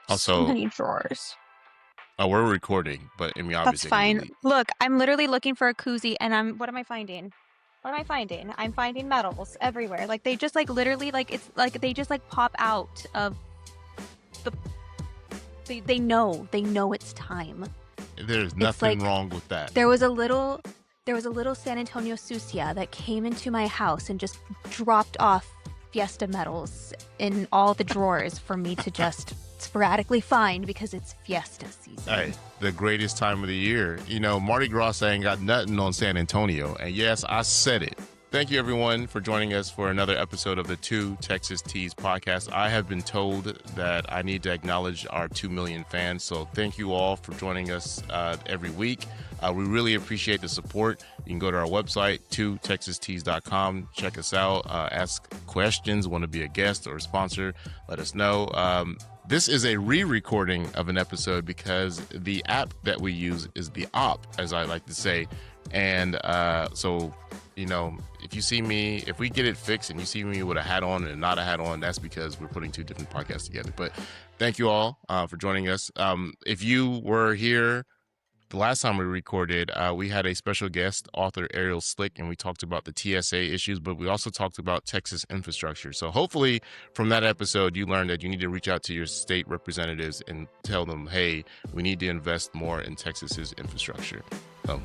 So Also, many drawers. we're recording, but I mean, That's obviously, I can fine. delete. Look, I'm literally looking for a koozie, and what am I finding? What am I finding? I'm finding medals everywhere. Like they just like literally like it's like they just like pop out of the. They know it's time. There's It's nothing like wrong with that. there was a little San Antonio Sucia that came into my house and just dropped off Fiesta medals in all the drawers for me to just sporadically find because it's Fiesta season. Hey, the greatest time of the year. You know, Mardi Gras ain't got nothing on San Antonio. And yes, I said it. Thank you, everyone, for joining us for another episode of the Two Texas Teas podcast. I have been told that I need to acknowledge our 2 million fans. So thank you all for joining us every week. We really appreciate the support. You can go to our website, twotexasteas.com. Check us out. Ask questions. Want to be a guest or a sponsor? Let us know. This is a re-recording of an episode because the app that we use is the op, as I like to say. And so, you know, if we get it fixed and you see me with a hat on and not a hat on, that's because we're putting two different podcasts together. But thank you all for joining us. If you were here the last time we recorded, we had a special guest, author Ariel Slick, and we talked about the TSA issues, but we also talked about Texas infrastructure. So hopefully from that episode, you learned that you need to reach out to your state representatives and tell them, hey, we need to invest more in Texas's infrastructure. So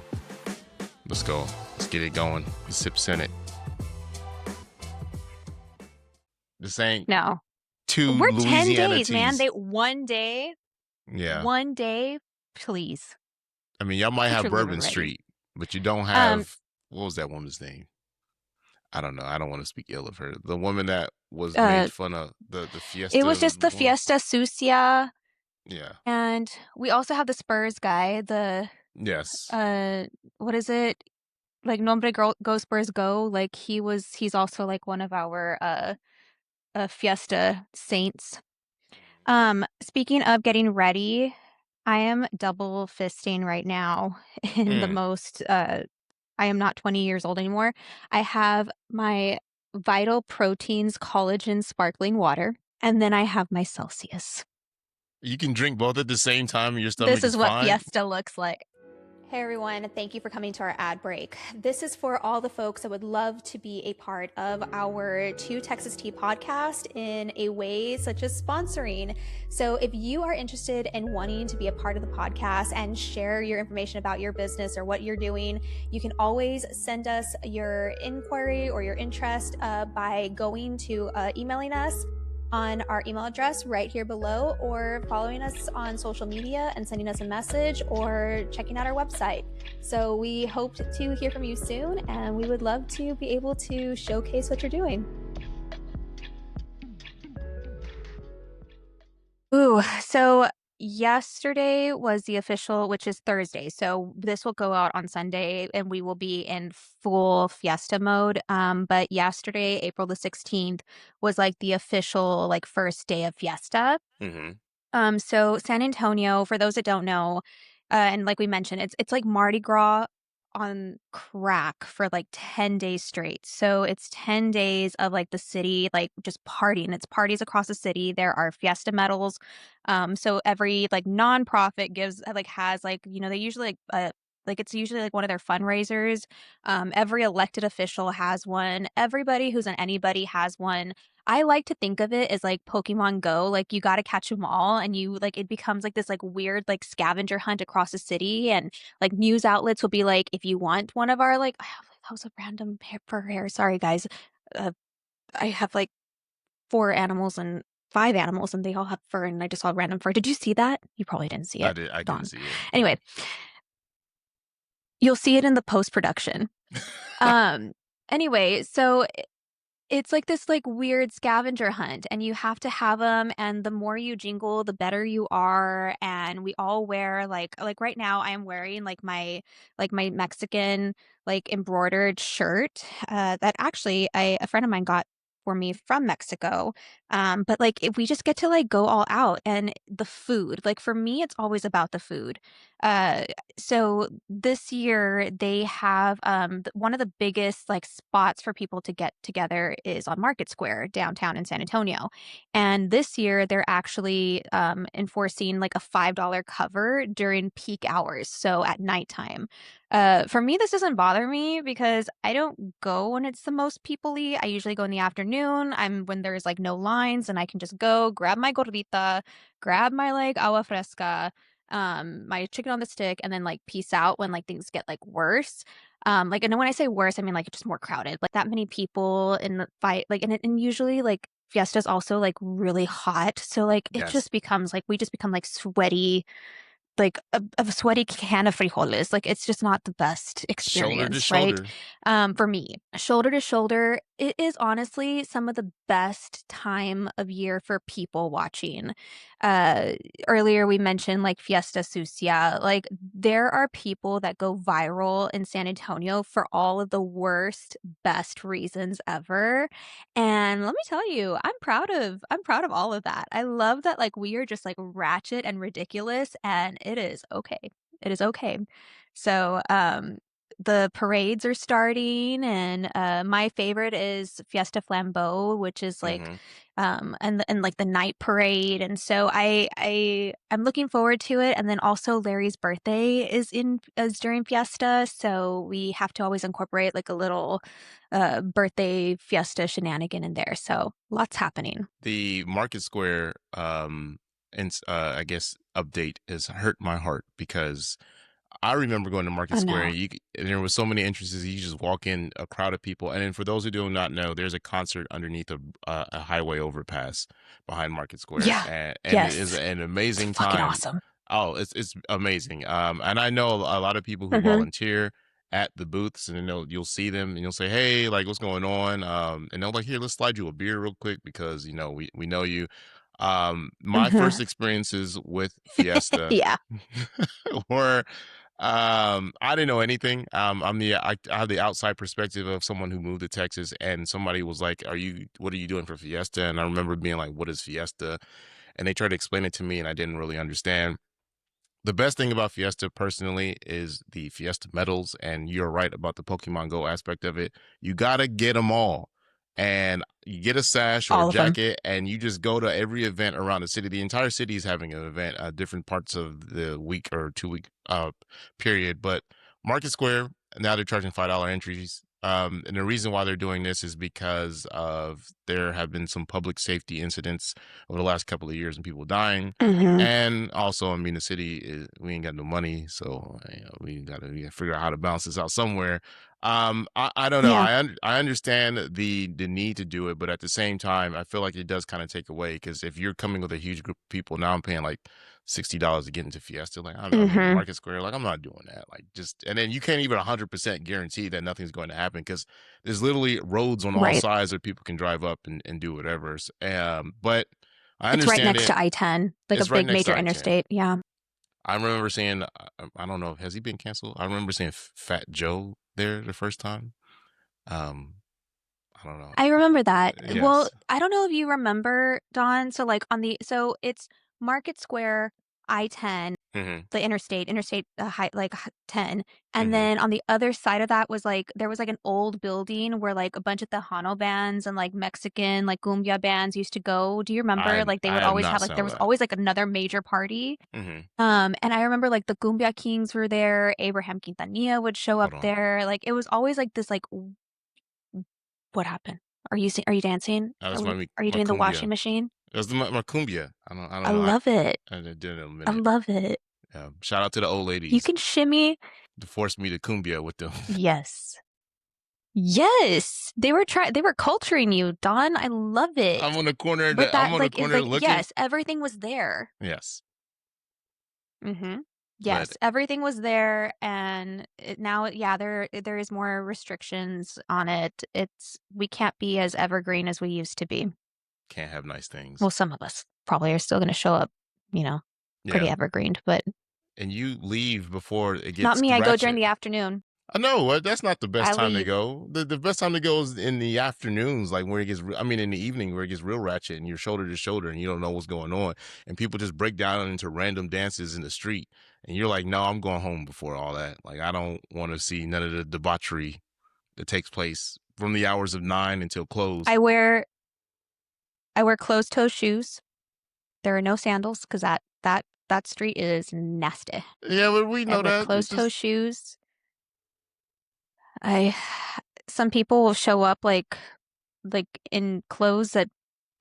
let's go. Let's get it going. Sip Senate. This ain't No. two We're Louisiana 10 days, teas. man. One day. Yeah. One day, please. I mean, y'all might have Bourbon Street, but you don't have, what was that woman's name? I don't know. I don't want to speak ill of her. The woman that was made fun of, the Fiesta. It was just the Fiesta Sucia. Yeah. And we also have the Spurs Guy, Yes. what is it? Like Nombre Go Spurs Go. Like he's also like one of our Fiesta saints. Speaking of getting ready, I am double fisting right now in the most I am not 20 years old anymore. I have my Vital Proteins collagen sparkling water, and then I have my Celsius. You can drink both at the same time and your stomach is This is what fine? Fiesta looks like. Hey everyone, thank you for coming to our ad break. This is for all the folks that would love to be a part of our Two Texas Tea podcast in a way such as sponsoring. So if you are interested in wanting to be a part of the podcast and share your information about your business or what you're doing, you can always send us your inquiry or your interest by going to emailing us on our email address right here below, or following us on social media and sending us a message, or checking out our website. So we hope to hear from you soon, and we would love to be able to showcase what you're doing. Ooh, so yesterday was the official, which is Thursday. So this will go out on Sunday and we will be in full Fiesta mode. But yesterday, April the 16th, was like the official like first day of Fiesta. Mm-hmm. So San Antonio, for those that don't know, and like we mentioned, it's like Mardi Gras on crack for like 10 days straight. So it's 10 days of like the city, like just partying. It's parties across the city. There are Fiesta medals. So every like nonprofit has like, you know, they usually like it's usually like one of their fundraisers. Every elected official has one. Everybody who's an anybody has one. I like to think of it as like Pokemon Go. Like you got to catch them all, and you like it becomes like this like weird like scavenger hunt across the city, and like news outlets will be like, if you want one of our like, that was a random fur hair. Sorry guys, I have like 5 animals, and they all have fur, and I just saw random fur. Did you see that? You probably didn't see it. I didn't see it. Anyway, you'll see it in the post production. Anyway, so it's like this like weird scavenger hunt, and you have to have them, and the more you jingle, the better you are. And we all wear like right now I am wearing like my Mexican like embroidered shirt that actually a friend of mine got for me from Mexico. But like if we just get to like go all out and the food, like for me, it's always about the food. Uh, so this year they have one of the biggest like spots for people to get together is on Market Square downtown in San Antonio. And this year they're actually enforcing like a $5 cover during peak hours, so at nighttime. For me, this doesn't bother me because I don't go when it's the most people-y. I usually go in the afternoon. I'm when there's like no lines and I can just go grab my gordita, grab my like agua fresca, my chicken on the stick, and then like peace out when like things get like worse. Like, and when I say worse, I mean like just more crowded, like that many people in the fight, like, and usually like Fiesta's also like really hot. So like it Yes. just becomes like we just become like sweaty, like a sweaty can of frijoles. Like it's just not the best Shoulder to experience, right? shoulder. For me, shoulder to shoulder, it is honestly some of the best time of year for people watching. Uh, Earlier we mentioned like Fiesta Sucia. Like there are people that go viral in San Antonio for all of the worst, best reasons ever. And let me tell you, I'm proud of all of that. I love that like we are just like ratchet and ridiculous and it is okay. It is okay. So, the parades are starting and my favorite is Fiesta Flambeau, which is like Hmm. and like the night parade. And so I'm looking forward to it. And then also Larry's birthday is during Fiesta, so we have to always incorporate like a little birthday fiesta shenanigan in there. So lots happening. The Market Square, and I guess update has hurt my heart because I remember going to Market Oh Square no. and and there was so many entrances. You just walk in a crowd of people, and then for those who do not know, there's a concert underneath a highway overpass behind Market Square, Yeah. and it is Yes. an It's amazing fucking time. awesome. Oh, it's amazing. And I know a lot of people who Hmm. volunteer at the booths, and you'll see them, and you'll say, "Hey, like, what's going on?" And they'll like, "Here, let's slide you a beer real quick because we know you." My Hmm. first experiences with Fiesta Yeah. were I didn't know anything. I have the outside perspective of someone who moved to Texas, and somebody was like, what are you doing for Fiesta?" And I remember being like, "What is Fiesta?" And they tried to explain it to me, and I didn't really understand. The best thing about Fiesta personally is the Fiesta medals, and you're right about the Pokemon Go aspect of it. You gotta get them all, and you get a sash or a All of them. jacket, and you just go to every event around the city. The entire city is having an event, different parts of the week or 2 week period. But Market Square now they're charging $5 entries. And the reason why they're doing this is because of there have been some public safety incidents over the last couple of years and people dying. Hmm. And also, I mean, the city is we ain't got no money, so we gotta figure out how to balance this out somewhere. I don't know. Yeah. I understand the need to do it, but at the same time, I feel like it does kind of take away because if you're coming with a huge group of people, now I'm paying like $60 to get into Fiesta. Like I mean, Hmm. Market Square, like I'm not doing that. Like just and then you can't even 100% guarantee that nothing's going to happen because there's literally roads on all Right. sides where people can drive up and do whatever. But I It's right understand next it. to I-10, like a It's right big next to major I-10. interstate. Yeah. I remember seeing, I don't know, has he been canceled? I remember seeing Fat Joe there the first time. Um, I don't know. I remember that. Well, Yes. I don't know if you remember, Dawn. So like so it's Market Square, I-10, Hmm. the interstate high, like 10. And Hmm. then on the other side of that was like there was like an old building where like a bunch of Tejano bands and like Mexican like cumbia bands used to go. Do you remember? Like they I would have always not have like there saw was that. always like another major party. Hmm. And I remember like the Cumbia Kings were there, Abraham Quintanilla would show up Hold on. there. Like it was always like this like what happened? Are you dancing? That's my Are you my doing the cumbia. washing machine? That's my cumbia. I I don't know. love it. I did it in a I minute. love it. Shout out to the old You ladies can shimmy. to force me to cumbia with them. Yes. Yes. They were culturing you, Don. I love I'm it. on the corner. But I'm that on the like is corner like looking. yes, everything was there. Yes, Mm-hmm. but Yes, everything was there, and now, yeah, there is more restrictions on it. It's we can't be as evergreen as we used to be. can't have nice things. Well, some of us probably are still going to show up, you know, pretty Yeah, evergreened, but and you leave before it not gets me. I go during ratchet. the afternoon. I know that's not the best I time to leave. go. The best time to go is in the afternoons, like where it gets. I mean, in the evening where it gets real ratchet and you're shoulder to shoulder and you don't know what's going on, and people just break down into random dances in the street, and you're like, no, I'm going home before all that. Like, I don't want to see none of the debauchery that takes place from the hours of 9 until close. I wear closed toe shoes. There are no sandals because that street is nasty. Yeah, but we I know wear that. It's closed toe just shoes. I Some people will show up like in clothes that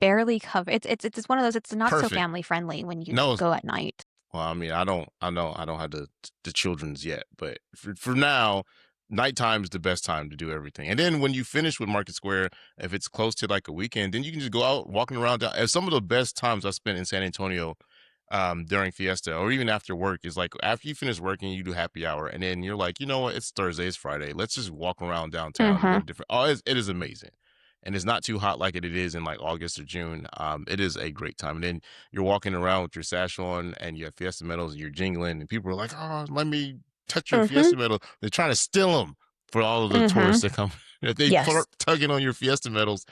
barely cover. It's one of those. It's not so perfect. family friendly when you No, go at night. well, I mean, I don't have the children's yet, but for now, nighttime is the best time to do everything. And then when you finish with Market Square, if it's close to like a weekend, then you can just go out walking around. Down. And some of the best times I spent in San Antonio, during Fiesta or even after work is like after you finish working, you do happy hour, and then you're like, you know what, it's Thursday, it's Friday, let's just walk around downtown and go Mm-hmm. to different. Oh, it is amazing. And it's not too hot like it is in like August or June. It is a great time. And then you're walking around with your sash on and you have Fiesta Medals and you're jingling and people are like, oh, let me touch your Mm-hmm. Fiesta Medal. They're trying to steal them for all of the Mm-hmm. tourists that come. If they Yes. start tugging on your Fiesta Medals,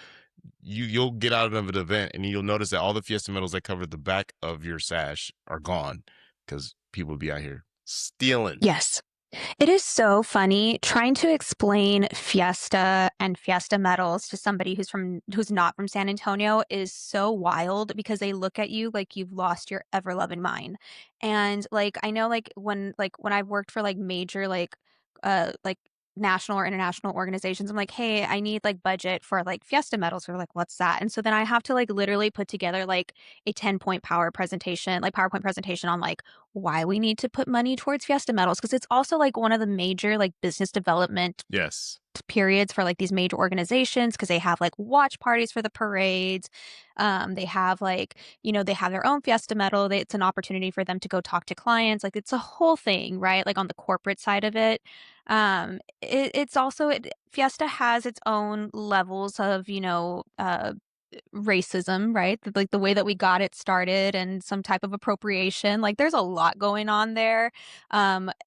you'll get out of an event and you'll notice that all the Fiesta Medals that cover the back of your sash are gone because people will be out here stealing. Yes. It is so funny trying to explain Fiesta and Fiesta medals to somebody who's not from San Antonio is so wild because they look at you like you've lost your ever loving mind. And like I know like when I've worked for like major like national or international organizations, I'm like, hey, I need like budget for like Fiesta medals. They're like, what's that? And so then I have to like literally put together like a 10-point PowerPoint presentation on like why we need to put money towards Fiesta medals because it's also like one of the major like business development Yes. periods for like these major organizations because they have like watch parties for the parades. They have like, they have their own Fiesta medal. It's an opportunity for them to go talk to clients. Like it's a whole thing, right? Like on the corporate side of it. It's also, Fiesta has its own levels of, racism, right? Like the way that we got it started and some type of appropriation. Like there's a lot going on there.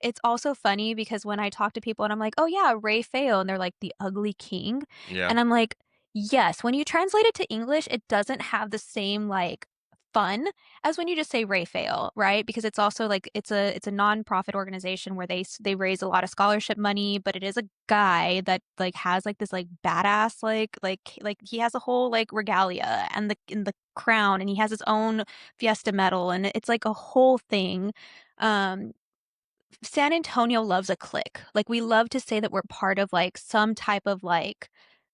It's also funny because when I talk to people and I'm like, "Oh yeah, Ray Feo," and they're like the ugly king. Yeah. And I'm like, "Yes, when you translate it to English, it doesn't have the same like fun as when you just say Ray Fail, right? Because it's also like it's a nonprofit organization where they raise a lot of scholarship money, but it is a guy that like has like this like badass like he has a whole like regalia and the crown and he has his own Fiesta medal and it's like a whole thing. Um San Antonio loves a clique. Like we love to say that we're part of like some type of like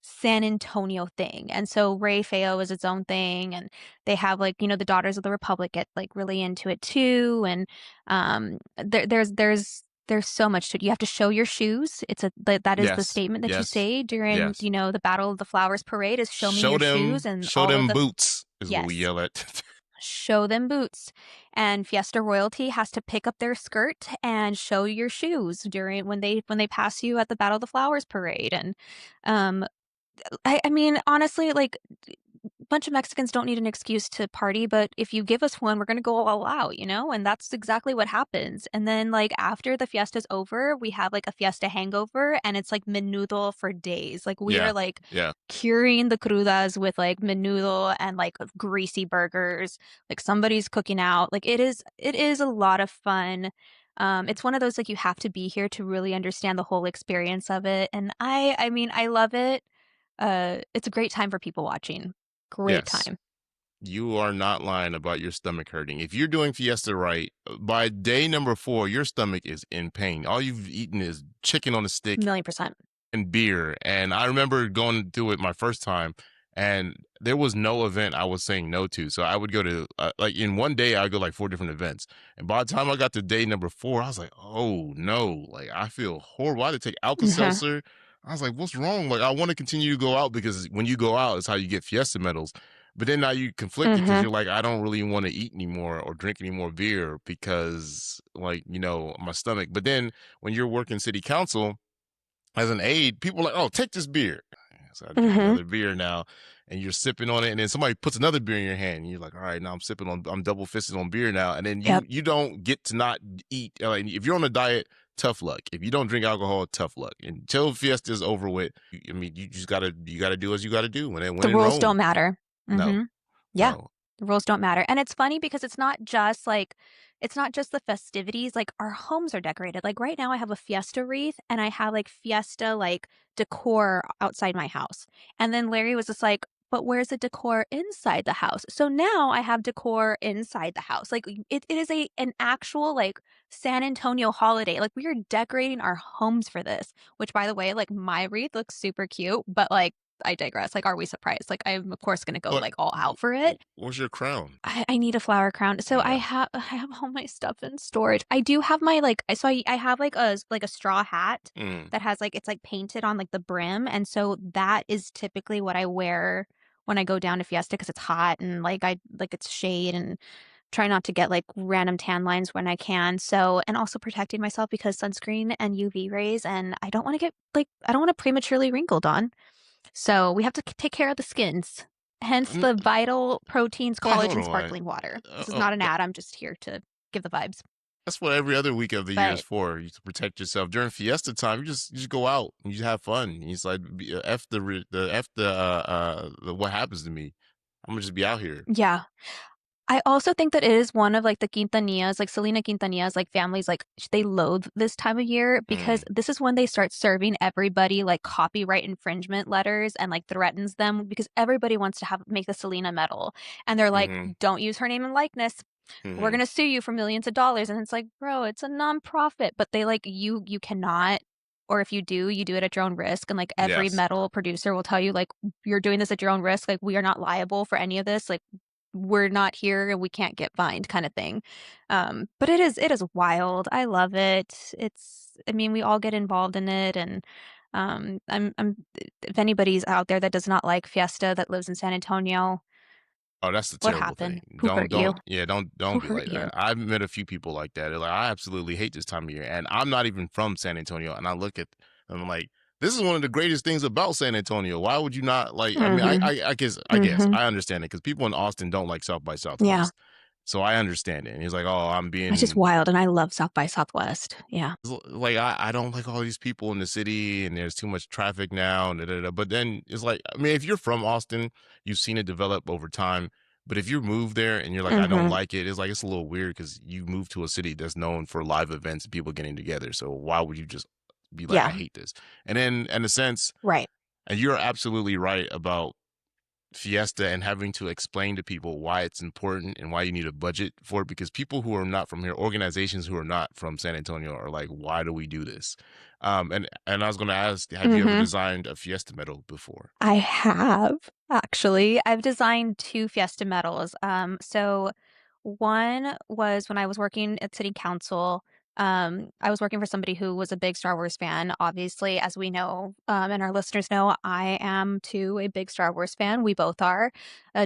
San Antonio thing. And so Ray Feo is its own thing and they have like, the Daughters of the Republic get like really into it too. And there's so much to it. You have to show your shoes. That is the Yes. statement that you Yes. say during, Yes. the Battle of the Flowers parade is show me Show your shoes them, and show all of them the boots is what we yes. yell at. Show them boots. And Fiesta royalty has to pick up their skirt and show your shoes during when they pass you at the Battle of the Flowers parade. And um I mean honestly like a bunch of Mexicans don't need an excuse to party, but if you give us one, we're going to go all out, and that's exactly what happens. And then like after the fiesta's over, we have like a fiesta hangover and it's like menudo for days. Like we are Yeah. like Yeah. curing the crudas with like menudo and like greasy burgers. Like somebody's cooking out. Like it is a lot of fun. It's one of those like you have to be here to really understand the whole experience of it. And I mean, I love it. It's a great time for people watching. Great Yes. time. You are not lying about your stomach hurting. If you're doing Fiesta right, by day number 4, your stomach is in pain. All you've eaten is chicken on a stick Million percent. and beer. And I remember going through it my first time, and there was no event I was saying no to. So I would go to like in one day I would go like 4 different events. And by the time I got to day number 4, I was like, oh no, like I feel horrible. I had to take Alka Mhm. Seltzer. I was like, what's wrong? Like I want to continue to go out because when you go out, it's how you get Fiesta medals. But then now you conflicted because Mhm. you're like, I don't really want to eat anymore or drink any more beer because like, my stomach. But then when you're working city council, as an aide, people are like, "Oh, take this beer." So I drink Mhm. another beer now, and you're sipping on it, and then somebody puts another beer in your hand, and you're like, "All right, now I'm double fisted on beer now," and then you Yep. you don't get to not eat. Like if you're on a diet, tough luck. If you don't drink alcohol, tough luck. Until Fiesta is over with, I mean, you gotta do what you gotta do when The in rules don't Rome. matter. No, Yeah. no. The rules don't matter. And it's funny because it's not just the festivities, like our homes are decorated. Like right now I have a Fiesta wreath and I have like Fiesta like decor outside my house. And then Larry was just like, but where's the decor inside the house? So now I have decor inside the house. Like it is an actual like San Antonio holiday. Like we are decorating our homes for this, which by the way, like my wreath looks super cute, but like I digress. Like, are we surprised? Like, I'm of course gonna go What like all out for it. what's your crown? I need a flower crown. So Yeah. I have all my stuff in storage. I do have my like I have like a straw hat Mm, that has like it's like painted on like the brim, and so that is typically what I wear when I go down to Fiesta because it's hot and like I like it's shade and try not to get like random tan lines when I can. So and also protecting myself because sunscreen and UV rays, and I don't want to get like I don't want to prematurely wrinkled on. So we have to take care of the skins. Hence n- the Vital Proteins but hold Collagen on. Sparkling Water. This is not an ad. I'm just here to give the vibes. That's what every other week of the year is But for. You to protect yourself during Fiesta time. You just go out and you have fun. It's like f the what happens to me. I'm gonna just be out here. yeah, I also think that it is one of like the Quintanillas, like Selena Quintanillas, like families, like they loathe this time of year because Mm, this is when they start serving everybody like copyright infringement letters and like threatens them because everybody wants to have make the Selena medal. And they're like, mm-hmm, don't use her name and likeness. We're mm-hmm. gonna sue you for millions of dollars. And it's like, bro, it's a nonprofit. But they like you cannot, or if you do, you do it at your own risk. And like every Yes. metal producer will tell you, like, you're doing this at your own risk. Like, we are not liable for any of this. Like, we're not here and we can't get fined kind of thing. But it is wild. I love it. I mean, we all get involved in it. And if anybody's out there that does not like Fiesta that lives in San Antonio, Oh, that's the what terrible thing. happened? Who hurt you? Yeah, don't Who be hurt like you? that. I've met a few people like that. They're like, I absolutely hate this time of year, and I'm not even from San Antonio. And I look at them I'm like, this is one of the greatest things about San Antonio. Why would you not like? I mean, Mhm. I guess Mhm. I understand it because people in Austin don't like South by Yeah. Southwest, so I understand it. And he's like, oh, I'm It's just being wild, and I love South by Southwest. Yeah. like I don't like all these people in the city and there's too much traffic now and da, da, da. But then it's like I mean if you're from Austin you've seen it develop over time but if you move there and you're like I don't Mhm. like it it's like it's a little weird because you moved to a city that's known for live events and people getting together so why would you just be like I Yeah. hate this and then in a sense Right. and you're absolutely right about Fiesta and having to explain to people why it's important and why you need a budget for it because people who are not from here, organizations who are not from San Antonio are like, why do we do this? And I was going to ask, have you ever Mhm. designed a Fiesta medal before? I have, actually. I've designed 2 Fiesta medals. So one was when I was working at city council. I was working for somebody who was a big Star Wars fan. Obviously, as we know, and our listeners know, I am too a big Star Wars fan. We both are,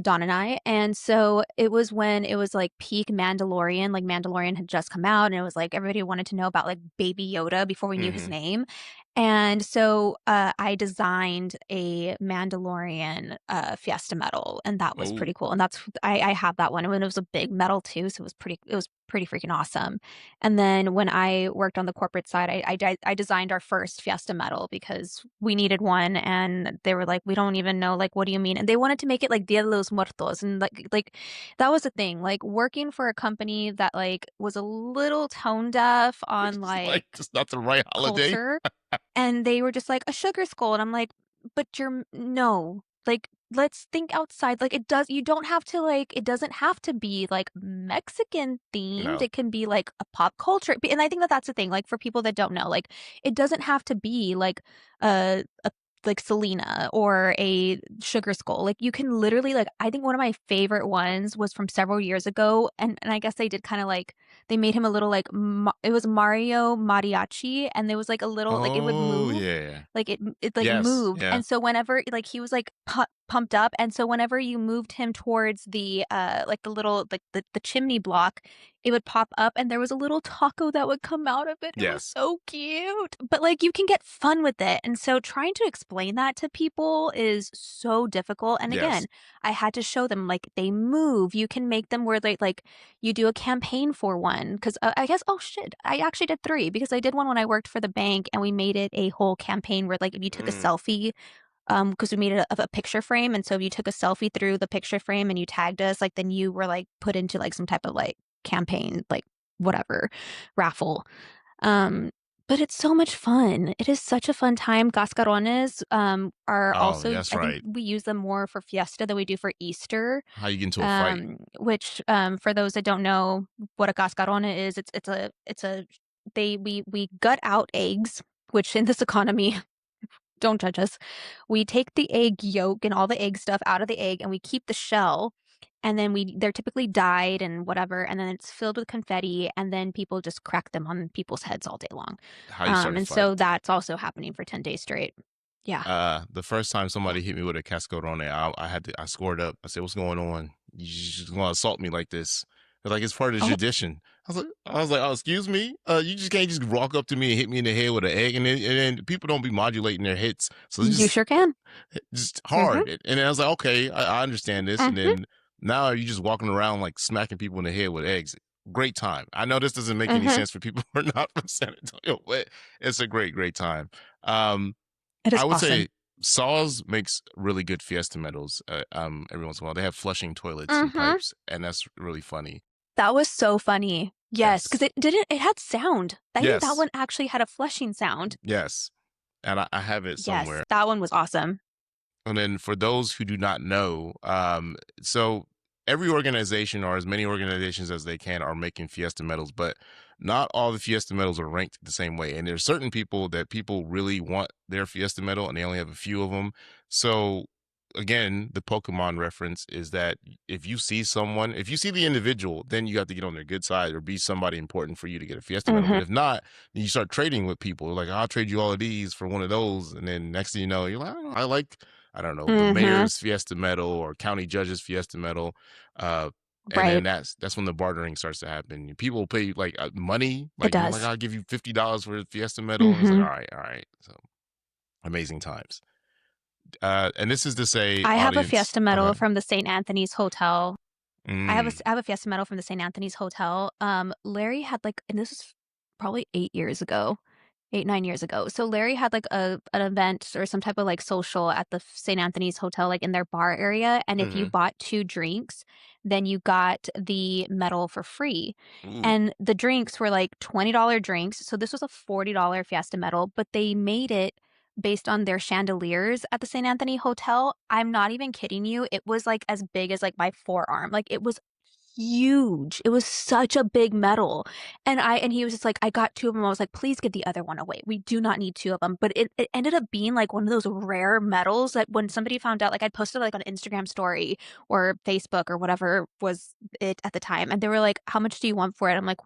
Don and I. And so it was when it was like peak Mandalorian, like Mandalorian had just come out, and it was like everybody wanted to know about like Baby Yoda before we knew his Mm-hmm. name. And so I designed a Mandalorian Fiesta medal, and that was Oh, pretty cool. And I have that one, and it was a big medal too, so it was pretty freaking awesome. And then when I worked on the corporate side, I designed our first Fiesta medal because we needed one, and they were like, "We don't even know, like, what do you mean?" And they wanted to make it like Dia de los Muertos, and like that was the thing. Like working for a company that like was a little tone deaf which on is like like just not the right holiday. culture, and they were just like, "A sugar skull," and I'm like, "But you're no, like, let's think outside, like, you don't have to, like it doesn't have to be, like, Mexican themed, No. it can be, like, a pop culture," and I think that that's the thing, like, for people that don't know, like, it doesn't have to be, like, a like, Selena or a Sugar Skull, like, you can literally, like I think one of my favorite ones was from several years ago, and I guess they did kinda, like they made him a little, like, it was Mario Mariachi, and there was, like, a little like, it would Oh, move, yeah. like, it, like, Yes. moved, Yeah. and so whenever like, he was, like, pumped up, and so whenever you moved him towards the, like, the little like, the chimney block, it would pop up and there was a little taco that would come out of it. It was Yes. so cute. But like you can get fun with it. And so trying to explain that to people is so difficult. And Yes. again, I had to show them like they move. You can make them where they like you do a campaign for one. Cause I guess, oh shit, I actually did three because I did one when I worked for the bank and we made it a whole campaign where like if you took a Mm. selfie, because we made it a picture frame. And so if you took a selfie through the picture frame and you tagged us, like then you were like put into like some type of like campaign, like whatever, raffle. Um, but it's so much fun. It is such a fun time. Cascarones are Oh, also, that's I think right. we use them more for Fiesta than we do for Easter. How you get into a fight? Which for those that don't know what a cascarone is, it's a we gut out eggs, which in this economy don't judge us. We take the egg yolk and all the egg stuff out of the egg and we keep the shell. And then they're typically dyed and whatever, and then it's filled with confetti, and then people just crack them on people's heads all day long. How you start a And fight? so that's also happening for 10 days straight. Yeah. The first time Yeah. somebody hit me with a cascarone, I scored up. I said, "What's going on? You just gonna assault me like this?" They're like, "It's part of the Oh, tradition." I was like, "Oh, excuse me. You just can't just walk up to me and hit me in the head with an egg, and then people don't be modulating their hits, so it's you sure can. just Mm-hmm. hard." And then I was like, "Okay, I understand this." And Mm-hmm. then now you just walking around like smacking people in the head with eggs. Great time. I know this doesn't make any Mm-hmm. sense for people who are not from San Antonio, but it's a great time. Um, It is I would awesome. say Saws makes really good Fiesta medals. Every once in a while, they have flushing toilets and Mm-hmm. pipes, and that's really funny. That was so funny. Yes, because Yes, it had sound. I think that yes, one actually had a flushing sound. yes, and I have it Yes, somewhere. that one was awesome. And then for those who do not know, so every organization or as many organizations as they can are making Fiesta medals, but not all the Fiesta medals are ranked the same way. And there's certain people that people really want their Fiesta medal, and they only have a few of them. So again, the Pokemon reference is that if you see someone, if you see the individual, then you got to get on their good side or be somebody important for you to get a Fiesta medal. Mm-hmm. But if not, then you start trading with people. Like, I'll trade you all of these for one of those. And then next thing you know, you're like, "Oh, I don't know, the Mm-hmm. mayor's Fiesta medal or county judge's Fiesta medal." Uh, and then Right. that's when the bartering starts to happen. People pay like money, It like you're like, does. "I'll give you $50 for a Fiesta medal," and it's like, Mm-hmm. all right. So amazing times. And this is to say, I have a audience. Fiesta Oh, go medal ahead. from the St. Anthony's Hotel. Mm. I have a Fiesta medal from the St. Anthony's Hotel. Larry had like, and this was probably 8 years ago, 8, 9 years ago. So Larry had like an event or some type of like social at the St. Anthony's Hotel, like in their bar area. And if you Hmm. bought two drinks, then you got the medal for free. Ooh. And the drinks were like $20 drinks. So this was a $40 Fiesta medal, but they made it based on their chandeliers at the St. Anthony Hotel. I'm not even kidding you. It was like as big as like my forearm. Like it was huge. It was such a big medal. And he was just like, I got two of them. I was like, please give the other one away. We do not need two of them. But it ended up being like one of those rare medals that when somebody found out, like I posted like on Instagram story or Facebook or whatever was it at the time. And they were like, how much do you want for it? I'm like,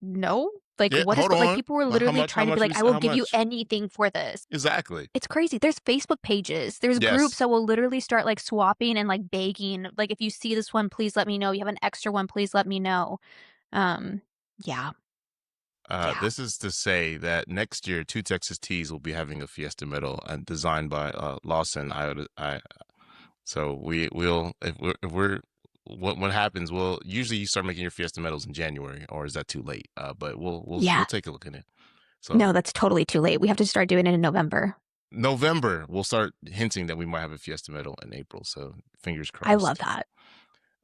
no. Like, Yeah. what is Hold what? Like, on. people were How literally much? How trying to be much? like, I will How give you much? anything for this. Exactly. It's crazy. There's Facebook pages. There's groups Yes. that will literally start like swapping and like begging. Like, if you see this one, please let me know. You have an extra one, please let me know. Um, yeah, yeah. This is to say that next year, Two Texas Teas will be having a Fiesta medal designed by Lawson. So we'll if we're what happens? Well, usually you start making your Fiesta medals in January, or is that too late? But we'll Yeah. take a look at it. So No, that's totally too late. We have to start doing it in November. November, we'll start hinting that we might have a Fiesta medal in April. So fingers I love crossed. that.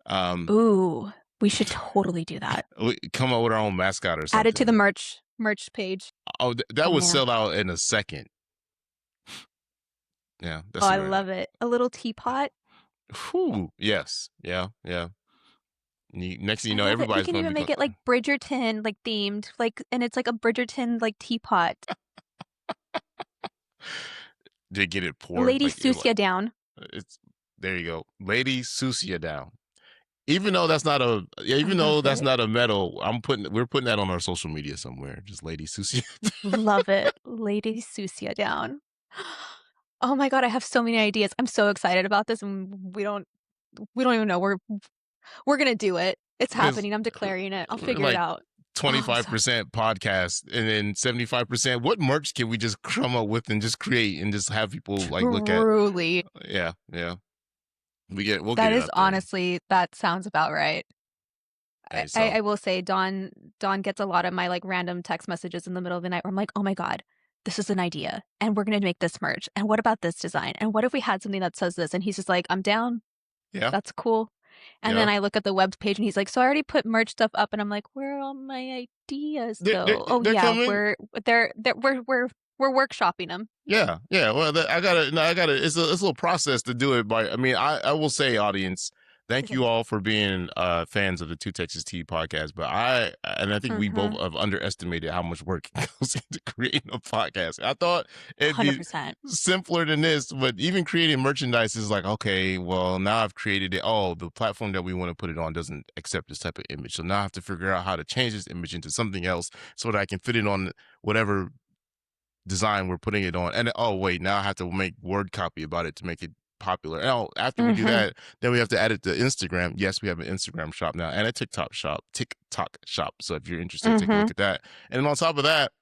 Um, Ooh, we should totally do that. we come up with our own mascot or Add it to the something. merch page. Oh, that Oh would man. sell out in a second. Yeah, Oh, that's I the love it. A little teapot. Whew, yes, yeah. Next thing you I know, love it. We everybody's can going to even be make going it like Bridgerton, like themed, like, and it's like a Bridgerton like teapot. to get it poured. Lady Like you're like, Sucia down. it's there. You go, Lady Sucia down. Even though that's not a, yeah, I even though love that's it. not a medal, we're putting that on our social media somewhere. Just Lady Sucia. Love it. Lady Sucia down. Oh my God, I have so many ideas. I'm so excited about this, and we don't even know we're gonna do it. It's Because happening. I'm declaring it. I'll figure it like out. Oh, I'm so 25% podcast and then 75%, what merch can we just come up with and just create and just have people like look at? truly. Yeah, yeah. We'll get That it is out there. honestly, that sounds about right. Hey, so I will say Dawn gets a lot of my like random text messages in the middle of the night where I'm like, oh my God, this is an idea. And we're gonna make this merch. And what about this design? And what if we had something that says this? And he's just like, I'm down. yeah, That's cool. And yeah. then I look at the web page and he's like, so I already put merch stuff up. And I'm like, where are all my ideas They're, they're, though? Oh they're yeah, coming. we're workshopping them. Yeah, yeah. Well, I gotta, no, I gotta. It's a little process to do it. By, I mean, I will say, audience, thank you all for being fans of the Two Texas Tea podcast. But I think we both Mm-hmm. have underestimated how much work goes into creating a podcast. I thought it'd be 100%. simpler than this, but even creating merchandise is like, okay, well, now I've created it. Oh, the platform that we want to put it on doesn't accept this type of image, so now I have to figure out how to change this image into something else so that I can fit it on whatever design we're putting it on. And oh wait, now I have to make word copy about it to make it popular. And after we do Mm-hmm. that, then we have to add it to Instagram. Yes, we have an Instagram shop now and a TikTok shop. So if you're interested, take a Mm-hmm. look at that. And then on top of that,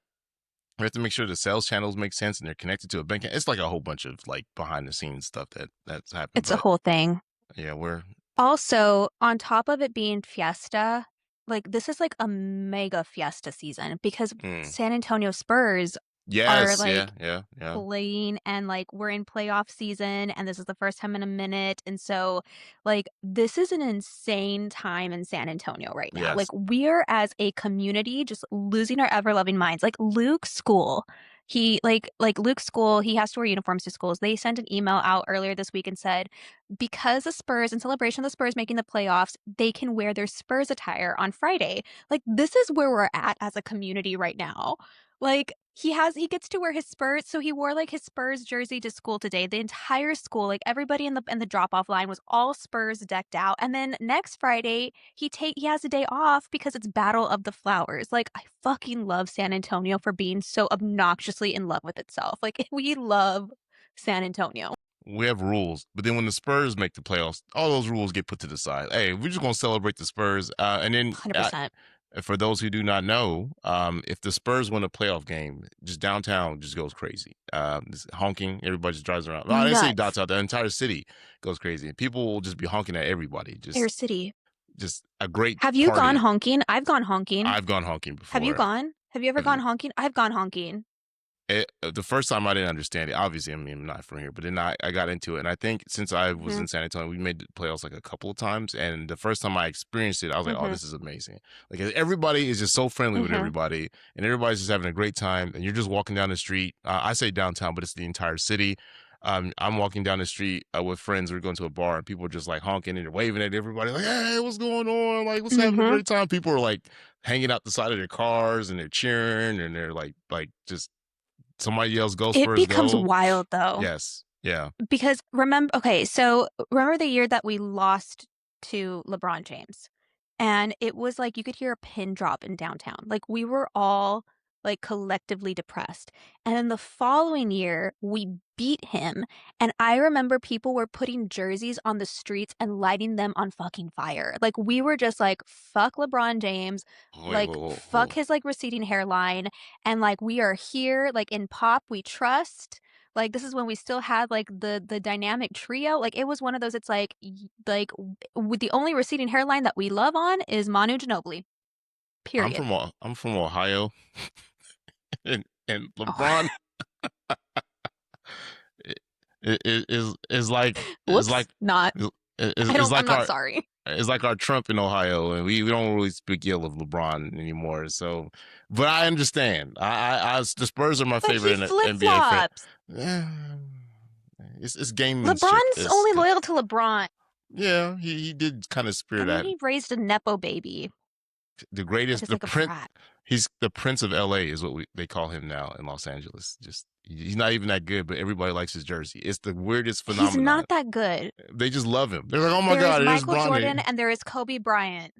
we have to make sure the sales channels make sense and they're connected to a bank. It's like a whole bunch of like behind the scenes stuff that's happened. It's a But whole thing. yeah, we're Also, on top of it being Fiesta, like this is like a mega Fiesta season because mm, San Antonio Spurs are yes, yeah, like yeah. playing and like we're in playoff season and this is the first time in a minute. And so like this is an insane time in San Antonio right now. Like Yes. we're as a community just losing our ever loving minds. Like Luke's school. He Luke's school, he has to wear uniforms to schools. They sent an email out earlier this week and said, because the Spurs, in celebration of the Spurs making the playoffs, they can wear their Spurs attire on Friday. Like this is where we're at as a community right now. Like he gets to wear his Spurs, so he wore like his Spurs jersey to school today. The entire school, like everybody in the drop off line was all Spurs decked out. And then next Friday, he has a day off because it's Battle of the Flowers. Like I fucking love San Antonio for being so obnoxiously in love with itself. Like we love San Antonio. We have rules, but then when the Spurs make the playoffs, all those rules get put to the side. Hey, we're just gonna celebrate the Spurs, and then 100%. for those who do not know, if the Spurs win a playoff game, just downtown just goes crazy. Honking, everybody just drives around. Well, I didn't say Nuts. downtown; the entire city goes crazy, and people will just be honking at everybody. Air City. Just a great Have you gone party. honking? I've gone honking. I've gone honking Have you before. gone? Have you ever gone honking? I've gone honking. The first time I didn't understand it. Obviously, I mean, I'm not from here, but then I got into it. And I think since I was Mm-hmm. in San Antonio, we made the playoffs like a couple of times. And the first time I experienced it, I was like, oh, Mm-hmm. this is amazing. Like everybody is just so friendly with Mm-hmm. everybody and everybody's just having a great time. And you're just walking down the street. I say downtown, but it's the entire city. I'm walking down the street with friends. We're going to a bar and people are just like honking and they're waving at everybody like, hey, what's going on? Like, what's having a Mm-hmm. great time? People are like hanging out the side of their cars and they're cheering and they're like just somebody yells "Go It Spurs, becomes go!" wild though. Yes, yeah. Because remember the year that we lost to LeBron James? And it was like you could hear a pin drop in downtown. Like we were all like collectively depressed. And then the following year, we beat him. And I remember people were putting jerseys on the streets and lighting them on fucking fire. Like we were just like, fuck LeBron James, Wait, like fuck his like receding hairline. And like we are here, like in pop, we trust. Like this is when we still had like the dynamic trio. Like it was one of those. It's like with the only receding hairline that we love on is Manu Ginobili. Period. I'm from Ohio, and Oh. LeBron is like is Whoops. like Not. is I is don't. I'm like not our sorry. is like our Trump in Ohio, and we don't really speak ill of LeBron anymore. So, but I understand. The Spurs are my But favorite he in the flip NBA fan. flops. Yeah, it's gamemanship. LeBron's only loyal to LeBron. Yeah, he did kind of spear And then that. he raised a nepo baby, The greatest, just the like a prince. brat. He's the Prince of LA, is what they call him now in Los Angeles. Just he's not even that good, but everybody likes his jersey. It's the weirdest He's phenomenon. not that good. They just love him. They're like, oh my There is god, it is Michael Bronny. Jordan and there is Kobe Bryant.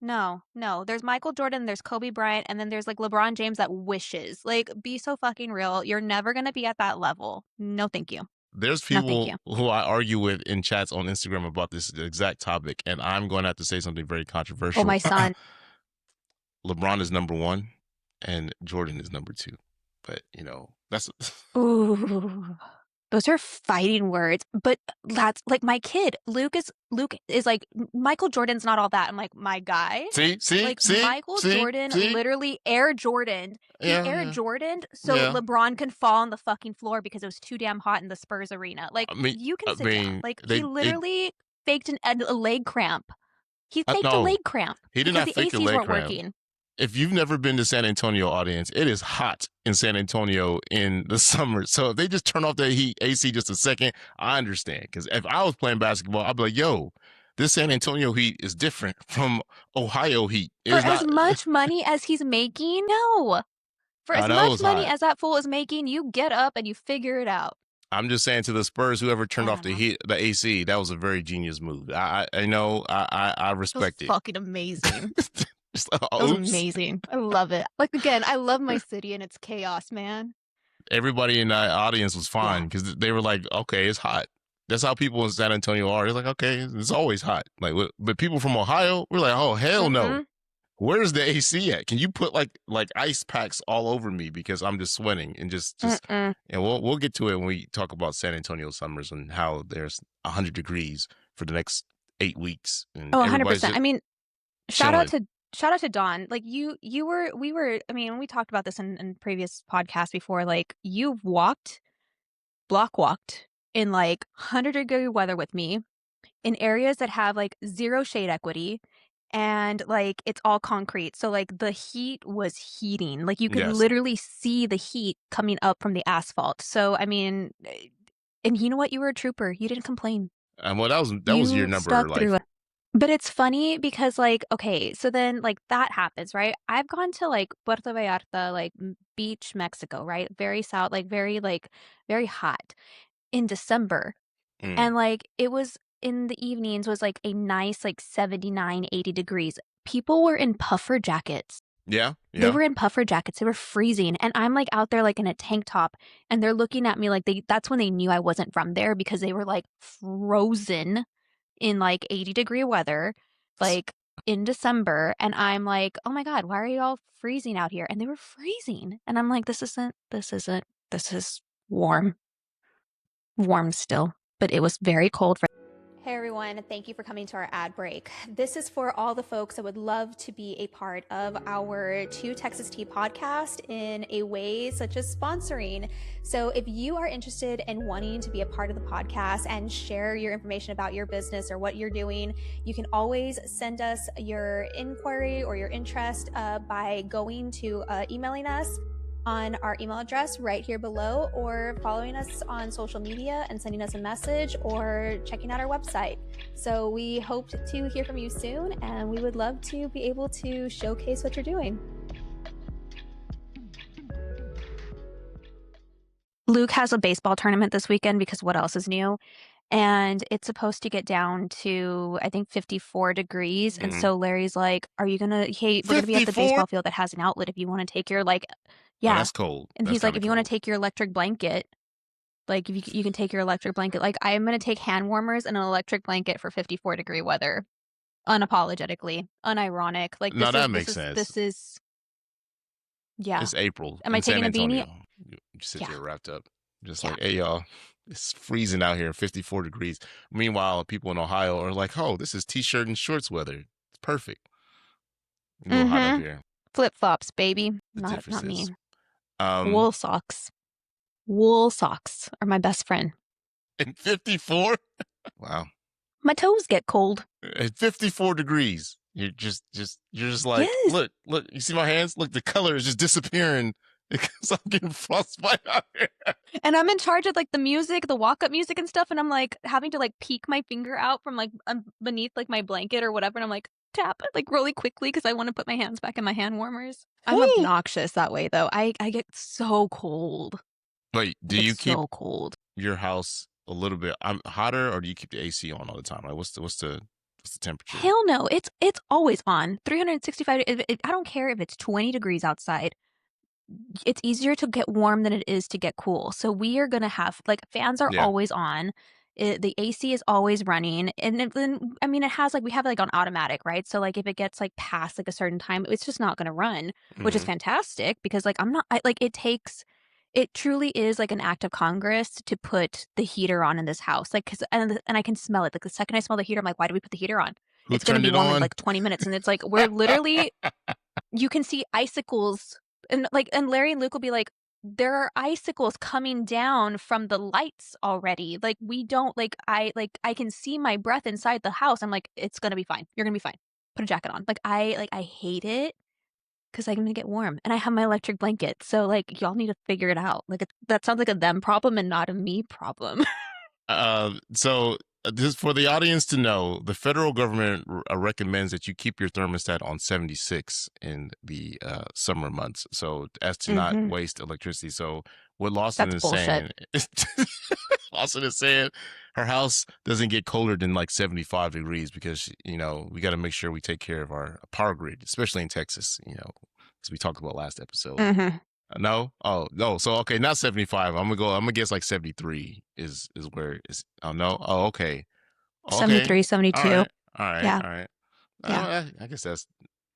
No, no. There's Michael Jordan, there's Kobe Bryant, and then there's like LeBron James that wishes. Like, be so fucking real. You're never gonna be at that level. No, thank you. There's No, thank people you. who I argue with in chats on Instagram about this exact topic, and I'm going to have to say something very Oh, controversial. my son. LeBron is number one, and Jordan is number two. But that's Ooh. Those are fighting words, but that's like my kid. Luke is like Michael Jordan's not all that. I'm like, my guy. Like Michael Jordan literally Air Jordaned. He Air Jordaned so LeBron can fall on the fucking floor because it was too damn hot in the Spurs arena. Like, you can sit down. Like, he literally faked a leg cramp. He faked a leg cramp he did because not the fake a ACs leg weren't cramp. working. If you've never been to San Antonio, audience, it is hot in San Antonio in the summer. So if they just turn off the heat AC just a second, I understand. Because if I was playing basketball, I'd be like, yo, this San Antonio heat is different from Ohio heat. For as much money as he's making, no. For as much money as that fool is making, you get up and you figure it out. I'm just saying to the Spurs, whoever turned off the AC, that was a very genius move. I know, I respect it. Fucking amazing. That was amazing. I love it. Like, again, I love my city and its chaos, man. Everybody in the audience was fine because they were like, okay, it's hot. That's how people in San Antonio are. It's like, okay, it's always hot. Like, but people from Ohio, we're like, oh, hell no. Where's the AC at? Can you put like ice packs all over me because I'm just sweating and just and we'll get to it when we talk about San Antonio summers and how there's 100 degrees for the next 8 weeks. And 100%. I mean, shout out to Dawn. Like we were, I mean, we talked about this in previous podcasts before, like you've block walked in like 100-degree weather with me in areas that have like zero shade equity and like it's all concrete. So like the heat was heating. Like you could literally see the heat coming up from the asphalt. So, I mean, and you know what? You were a trooper. You didn't complain. Well, that was your number through it. But it's funny because, like, okay, so then, like, that happens, right? I've gone to, like, Puerto Vallarta, like, beach, Mexico, right? Very south, like, very hot in December. And, like, it was in the evenings was, like, a nice, like, 79, 80 degrees. People were in puffer jackets. Yeah. They were in puffer jackets. They were freezing. And I'm, like, out there, like, in a tank top. And they're looking at me like that's when they knew I wasn't from there because they were, like, frozen in like 80-degree weather, like in December. And I'm like, oh my God, why are you all freezing out here? And they were freezing. And I'm like, this is warm still, but it was very cold. Hey everyone, thank you for coming to our ad break. This is for all the folks that would love to be a part of our Two Texas Tea podcast in a way such as sponsoring. So if you are interested in wanting to be a part of the podcast and share your information about your business or what you're doing, you can always send us your inquiry or your interest by going to emailing us on our email address right here below, or following us on social media and sending us a message, or checking out our website. So we hope to hear from you soon, and we would love to be able to showcase what you're doing. Luke has a baseball tournament this weekend because what else is new? And it's supposed to get down to, I think, 54 degrees. And so Larry's like, are you going to, hey, we're going to be at the baseball field that has an outlet if you want to take your, like, yeah. Oh, that's cold. And he's like, if you want to take your electric blanket, like, if you can take your electric blanket. Like, I'm going to take hand warmers and an electric blanket for 54-degree weather. Unapologetically. Unironic. Like, that makes sense. This is, yeah. It's April. Am I taking a beanie? You sit there wrapped up. Just like, hey, y'all. It's freezing out here, 54 degrees. Meanwhile, people in Ohio are like, oh, this is t-shirt and shorts weather. It's perfect. A little hot up here. Flip-flops, baby. Not me. Wool socks. Wool socks are my best friend. And 54? Wow. My toes get cold. At 54 degrees. You're just like, yes. Look, you see my hands? Look, the color is just disappearing. Because I'm getting frostbite out here. And I'm in charge of like the music, the walk-up music and stuff. And I'm like having to like peek my finger out from like beneath like my blanket or whatever. And I'm like, tap it like really quickly because I want to put my hands back in my hand warmers. I'm obnoxious that way though. I get so cold. Wait, do you keep your house a little bit hotter, or do you keep the AC on all the time? Like what's the temperature? Hell no. It's always on. 365. I don't care if it's 20 degrees outside. it's easier to get warm than it is to get cool. So we are going to have like fans are Yeah. always on. The AC is always running. And then, I mean, it has like, we have it like on automatic, right? So like if it gets like past like a certain time, it's just not going to run, which is Hmm. fantastic because like it truly is like an act of Congress to put the heater on in this house. Like, and I can smell it. Like the second I smell the heater, I'm like, why did we put the heater on? Who It's going to turned be it warm in on? like 20 minutes. And it's like, we're literally, you can see icicles and Larry and Luke will be like, there are icicles coming down from the lights already. Like we don't I can see my breath inside the house. I'm like, it's gonna be fine. You're gonna be fine. Put a jacket on. I hate it because I'm gonna get warm and I have my electric blanket. So like y'all need to figure it out. Like that sounds like a them problem and not a me problem. So just for the audience to know, the federal government recommends that you keep your thermostat on 76 in the summer months, so as to not Mm-hmm. waste electricity. So what Lawson That's is bullshit. saying, Lawson is saying her house doesn't get colder than like 75 degrees because we got to make sure we take care of our power grid, especially in Texas. Because we talked about last episode. Mm-hmm. No? Oh, no. So okay, not 75. I'm gonna guess like 73 is where it's oh no. Oh, okay. Okay. 73, All 72. right. All right. Yeah. All right. Yeah. I guess that's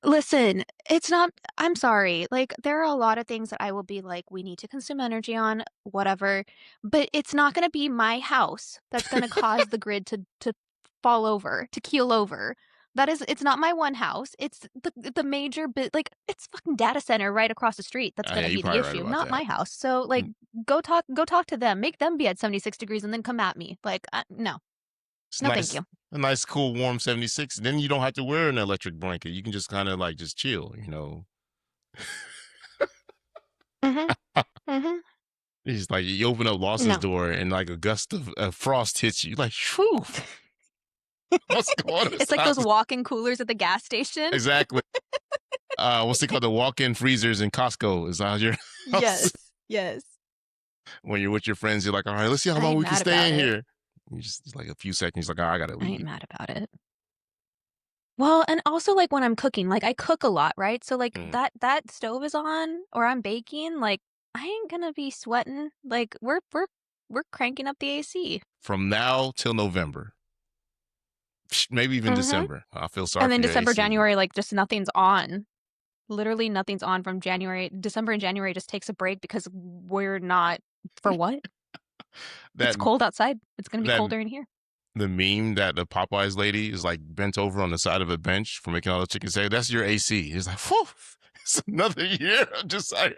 Listen, it's not, I'm sorry. Like, there are a lot of things that I will be like, we need to consume energy on, whatever, but it's not going to be my house that's going to cause the grid to fall over, to keel over. It's not my one house. It's the major bit, like, it's fucking data center right across the street that's going yeah, to you're be the probably right issue, about not that. my house. So, like, go talk to them, make them be at 76 degrees and then come at me. Like, no, It's no, thank nice. you. A nice cool warm 76. Then you don't have to wear an electric blanket. You can just kind of like just chill. Mm-hmm. Mm-hmm. It's like you open up Lawson's No. door and like a gust of frost hits you. Like, whew, what's going on It's like those inside? walk-in coolers at the gas station. Exactly. What's it called? The walk-in freezers in Costco is out your house. Yes. Yes. When you're with your friends, you're like, all right, let's see how I long ain't we can mad stay about in it. here. You just like a few seconds, like, oh, I gotta I ain't leave. mad about it. Well, and also like when I'm cooking, like I cook a lot, right? So like Mm. that stove is on or I'm baking, like I ain't gonna be sweating. Like we're cranking up the AC. From now till November, maybe even Mm-hmm. December. I feel sorry And for then your December, AC. January, like just nothing's on. Literally nothing's on from December and January just takes a break because we're not for what? That It's cold outside. It's gonna be that colder in here. the meme that the Popeyes lady is like bent over on the side of a bench for making all the chicken say that's your AC. It's like, whew, it's another year. I'm just like,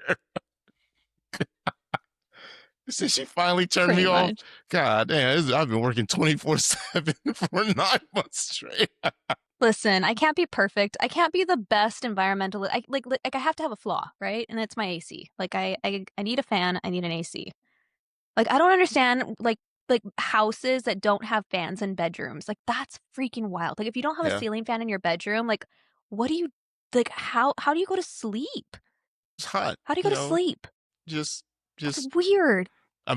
since she finally turned me Pretty off. much. God damn, I've been working 24/7 for 9 months straight. Listen, I can't be perfect. I can't be the best environmentalist. Like I have to have a flaw, right? And it's my AC. Like I need a fan. I need an AC. Like I don't understand like houses that don't have fans in bedrooms. Like that's freaking wild. Like if you don't have a Yeah, ceiling fan in your bedroom, like what do you like how do you go to sleep? it's hot. How do you go to sleep? Just That's just weird. I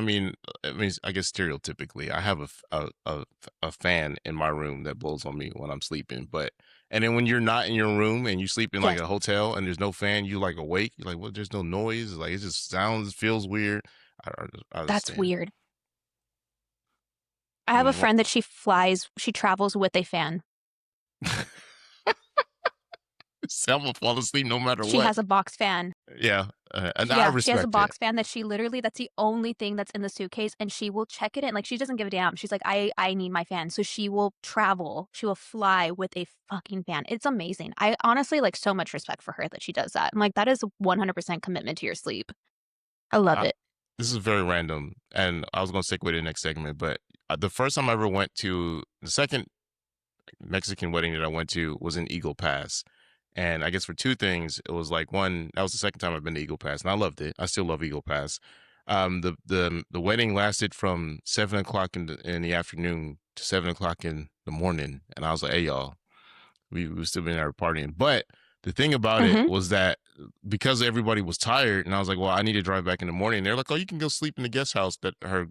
mean, I guess stereotypically, I have a fan in my room that blows on me when I'm sleeping. And then when you're not in your room and you sleep in like Yes. a hotel and there's no fan, you like awake. You're like, well, there's no noise. Like it just sounds, feels weird. I That's understand. weird. I I have a mean, friend that she travels with a fan. I'm gonna fall asleep no matter She what. has a box fan. Yeah, and I Yeah, she has a respect it. box fan that that's the only thing that's in the suitcase and she will check it in. Like she doesn't give a damn. She's like, I need my fan. So she will travel. She will fly with a fucking fan. It's amazing. I honestly like so much respect for her that she does that. I'm like, that is 100% commitment to your sleep. I love I, it. this is very random, and I was gonna segue to the next segment, but the first time I ever went to the second Mexican wedding that I went to was in Eagle Pass. And I guess for two things, it was like one, that was the second time I've been to Eagle Pass, and I loved it. I still love Eagle Pass. The wedding lasted from 7 o'clock in the afternoon to 7 o'clock in the morning, and I was like, "Hey y'all, we were still been there partying." But the thing about it Mm-hmm. was that because everybody was tired, and I was like, "Well, I need to drive back in the morning." And they're like, "Oh, you can go sleep in the guest house that her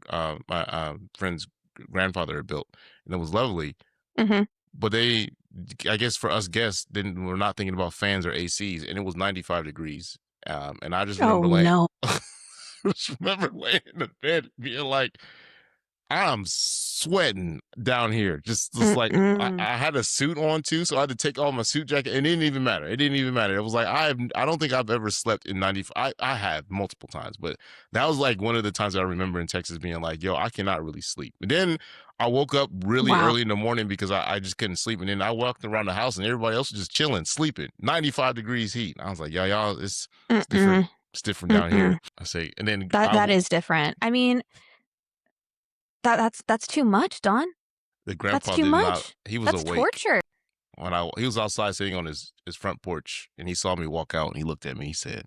my friend's grandfather had built, and it was lovely." Mm-hmm. But I guess for us guests, then we're not thinking about fans or ACs, and it was 95 degrees. And I just Oh remember laying, no. just remember laying in the bed being like, I'm sweating down here. Just like Mm-mm. I had a suit on too, so I had to take off my suit jacket. It didn't even matter. It didn't even matter. It was like I don't think I've ever slept in 90. I have multiple times, but that was like one of the times I remember in Texas being like, yo, I cannot really sleep. And then I woke up really Wow. early in the morning because I just couldn't sleep. And then I walked around the house and everybody else was just chilling, sleeping. 95 degrees heat. And I was like, yeah, y'all, it's different. Mm-mm. It's different down here. Mm-mm. I say, and then That is different. I mean, that's too much, Don. the That's grandpa too did not. much. He was That's awake torture. when he was outside sitting on his front porch and he saw me walk out and he looked at me. He said,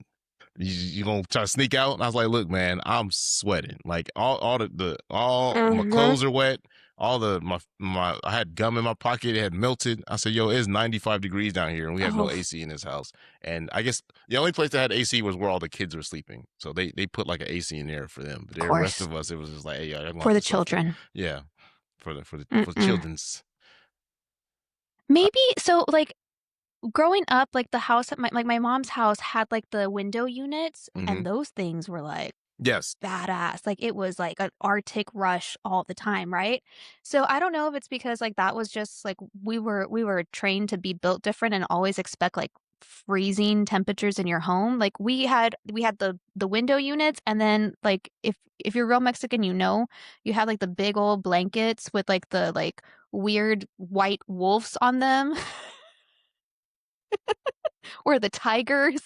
"You gonna try to sneak out?" And I was like, "Look, man, I'm sweating. Like all my Mm-hmm. clothes are wet. All the my I had gum in my pocket. It had melted. I said, "Yo, it's 95 degrees down here, and we have no Oh, AC in this house." And I guess the only place that had AC was where all the kids were sleeping. So they put like an AC in there for them. But of the rest course. of us, it was just like, "Hey, y'all gonna For have the to suffer." children. Yeah, for the Mm-mm. children's. Maybe so like growing up, like the house at my mom's house had like the window units Hmm. and those things were like Yes. badass. Like it was like an Arctic rush all the time, right? So I don't know if it's because like that was just like we were trained to be built different and always expect like freezing temperatures in your home. Like we had the window units and then like if you're real Mexican, you had like the big old blankets with like the like weird white wolves on them or the tigers.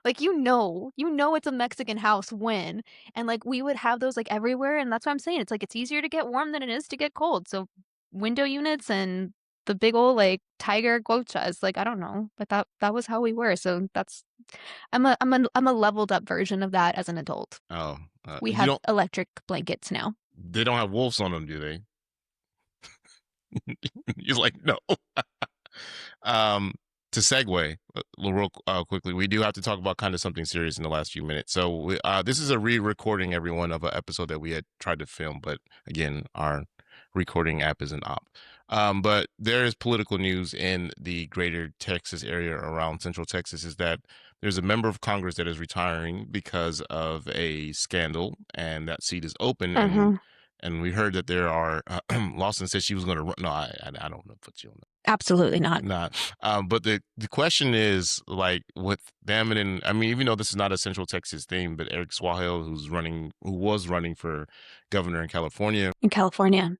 Like you know it's a Mexican house when and like we would have those like everywhere and that's what I'm saying. It's like it's easier to get warm than it is to get cold. So window units and the big old like tiger gochas, like I don't know, but that was how we were. So that's I'm a leveled up version of that as an adult. Oh, We you have don't. electric blankets now. They don't have wolves on them, do they? You're like, no. um, to segue real quickly, we do have to talk about kind of something serious in the last few minutes. So this is a re-recording, everyone, of an episode that we had tried to film, but again, our recording app isn't up. But there is political news in the greater Texas area around Central Texas. Is that there's a member of Congress that is retiring because of a scandal, and that seat is open, and Hmm. we heard that there are. Lawson said she was going to run. No, I don't know. Put you on Absolutely not. not. But the question is like with them and I mean, even though this is not a Central Texas thing, but Eric Swalwell, who was running for governor in California, In California.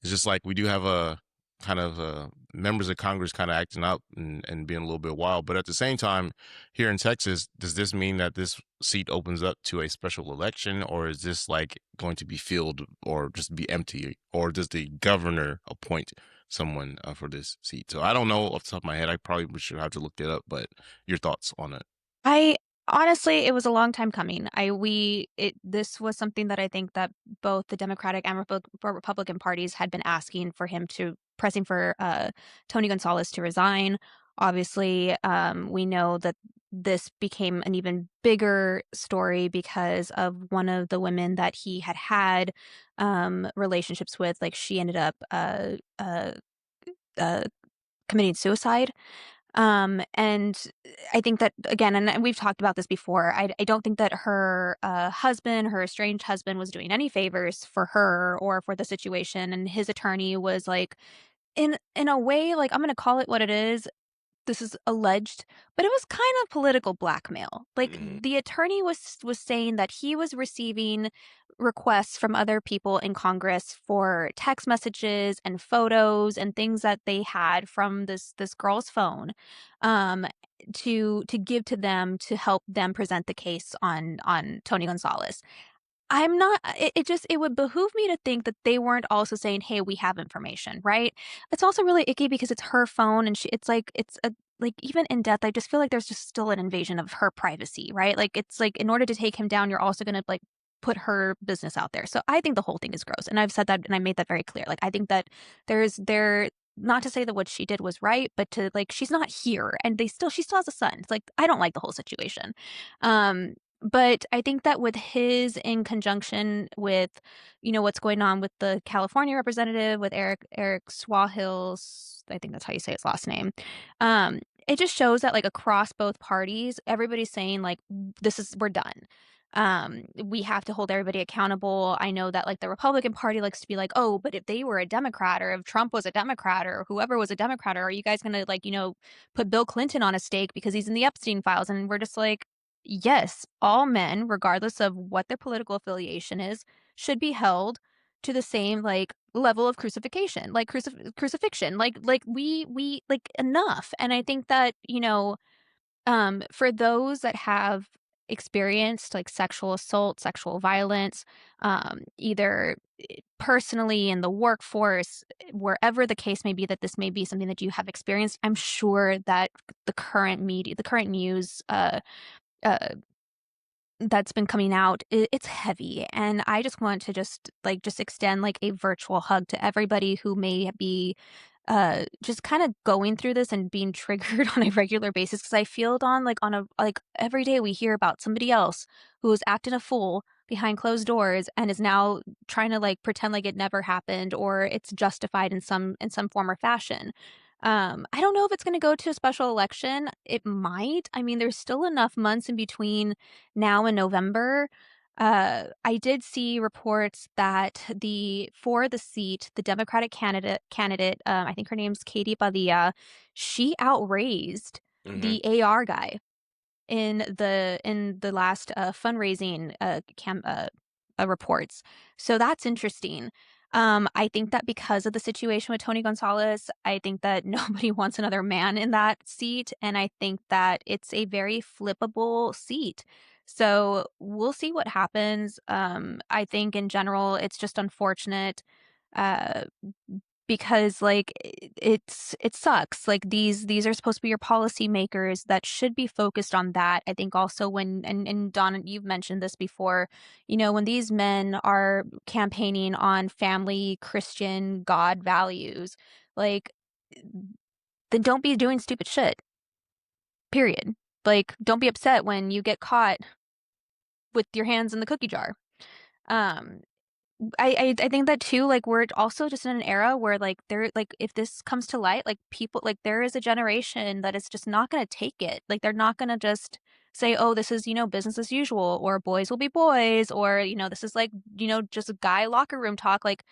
it's just like we do have a kind of members of Congress kind of acting up and being a little bit wild. But at the same time, here in Texas, does this mean that this seat opens up to a special election, or is this like going to be filled or just be empty, or does the governor appoint someone for this seat? So I don't know off the top of my head. I probably should have to look it up. But your thoughts on it? I honestly, it was a long time coming. This was something that I think that both the Democratic and Republican parties had been asking for him to pressing for Tony Gonzalez to resign. Obviously, we know that this became an even bigger story because of one of the women that he had relationships with. Like she ended up uh, committing suicide. And I think that again, and we've talked about this before, I don't think that her husband, her estranged husband, was doing any favors for her or for the situation. And his attorney was like, in a way, like I'm gonna call it what it is, this is alleged, but it was kind of political blackmail. Like Mm-hmm. the attorney was saying that he was receiving requests from other people in Congress for text messages and photos and things that they had from this girl's phone, um, to give to them to help them present the case on Tony Gonzalez. I'm not it would behoove me to think that they weren't also saying, "Hey, we have information," right? It's also really icky because it's her phone and it's like it's a like even in death, I just feel like there's just still an invasion of her privacy, right? Like it's like in order to take him down, you're also gonna like put her business out there. So I think the whole thing is gross. And I've said that and I made that very clear. Like I think that there not to say that what she did was right, but to like she's not here and she still has a son. It's like I don't like the whole situation. Um but I think that with his in conjunction with, what's going on with the California representative, with Eric Swalwell, I think that's how you say his last name. Um, it just shows that, like, across both parties, everybody's saying, like, we're done. We have to hold everybody accountable. I know that, like, the Republican Party likes to be like, "Oh, but if they were a Democrat or if Trump was a Democrat or whoever was a Democrat, are you guys gonna, like, put Bill Clinton on a stake because he's in the Epstein files?" And we're just like, "Yes, all men, regardless of what their political affiliation is, should be held to the same, like, level of crucifixion, like, crucifixion, like, we like, enough." And I think that, for those that have experienced, like, sexual assault, sexual violence, either, personally in the workforce, wherever the case may be, that this may be something that you have experienced, I'm sure that the current news, uh that's been coming out, it's heavy, and I just want to just extend, like, a virtual hug to everybody who may be, just kinda going through this and being triggered on a regular basis. Because I feel it every day we hear about somebody else who is acting a fool behind closed doors and is now trying to, like, pretend like it never happened or it's justified in some form or fashion. I don't know if it's gonna go to a special election. It might. I mean, there's still enough months in between now and November. I did see reports that for the seat, the Democratic candidate, I think her name's Katie Padilla, she outraised Hmm. the AR guy in the last, fundraising, reports. So that's interesting. I think that because of the situation with Tony Gonzalez, I think that nobody wants another man in that seat, and I think that it's a very flippable seat. So we'll see what happens. I think in general, it's just unfortunate, uh because, like, it sucks, like, these are supposed to be your policymakers that should be focused on that. I think also when and Don, you've mentioned this before, when these men are campaigning on family, Christian, God values, like, then don't be doing stupid shit, period. Like, don't be upset when you get caught with your hands in the cookie jar. Um, I think that too, like, we're also just in an era where, like, if this comes to light, like, people like, there is a generation that is just not gonna take it. Like, they're not gonna just say, "Oh, this is, business as usual," or "Boys will be boys," or, "This is, like, just a guy locker room talk." Like,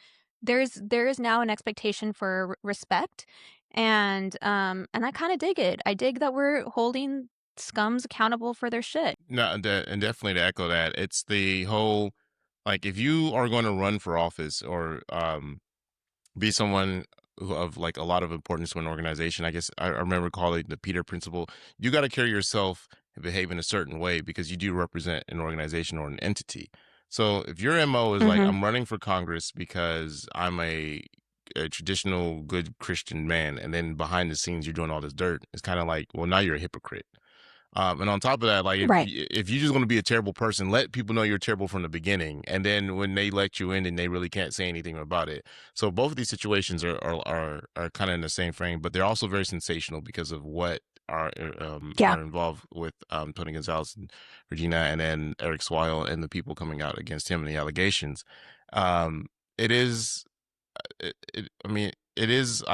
there is now an expectation for respect, and I kinda dig it. I dig that we're holding scums accountable for their shit. No, and definitely to echo that, it's the whole, like, if you are going to run for office or be someone of like a lot of importance to an organization. I guess I remember calling the Peter principle. You got to carry yourself and behave in a certain way because you do represent an organization or an entity. So if your MO is like, Mhm. I'm running for Congress because I'm a traditional good Christian man, and then behind the scenes you're doing all this dirt, it's kind of like, well, now you're a hypocrite. And on top of that, like, Right. if you're just going to be a terrible person, let people know you're terrible from the beginning, and then when they let you in, and they really can't say anything about it. So both of these situations are kind of in the same frame, but they're also very sensational because of what Yeah. are involved with Tony Gonzalez and Regina, and then Eric Swalwell and the people coming out against him and the allegations. It is. I mean, it is.